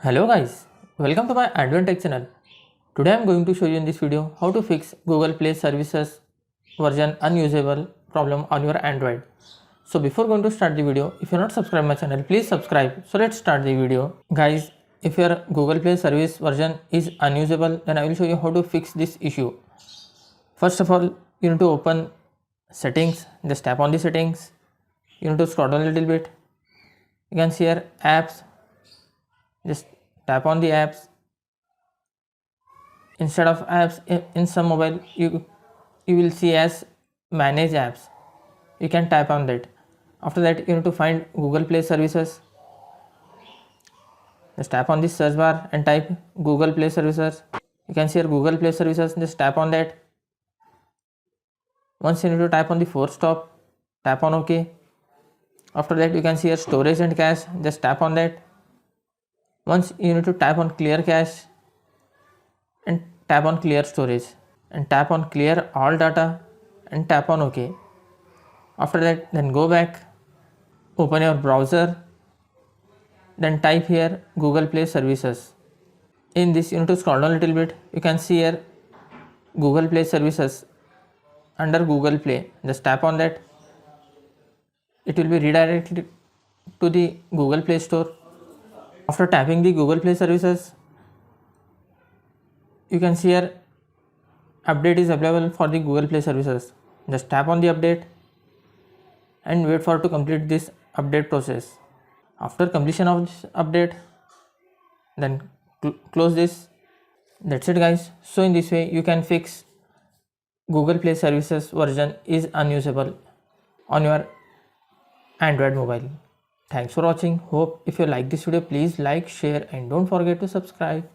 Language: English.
Hello guys, welcome to my AndWin Tech channel. Today I am going to show you in this video how to fix Google Play Services version unusable problem on your Android. So before going to start the video, if you are not subscribed my channel, please subscribe. So let's start the video. Guys, if your Google Play Service version is unusable, then I will show you how to fix this issue. First of all, you need to open settings, just tap on the settings. You need to scroll down a little bit. You can see here apps, just tap on the apps. Instead of apps in some mobile, you will see as manage apps. You can tap on that. After that, you need to find Google Play Services. Just tap on this search bar and type Google Play Services. You can see here Google Play Services. Just tap on that. Once you need to type on the force stop, tap on OK. After that, you can see here storage and cache. Just tap on that. Once you need to tap on clear cache and tap on clear storage and tap on clear all data and tap on OK. After that, then go back, open your browser, then type here Google Play Services. In this, you need to scroll down a little bit. You can see here Google Play Services under Google Play. Just tap on that. It will be redirected to the Google Play Store. After tapping the Google Play Services, you can see here update is available for the Google Play Services. Just tap on the update and wait for to complete this update process. After completion of this update, then close this. That's it guys. So in this way you can fix Google Play Services version is unusable on your Android mobile. Thanks for watching. Hope if you like this video, please like, share and don't forget to subscribe.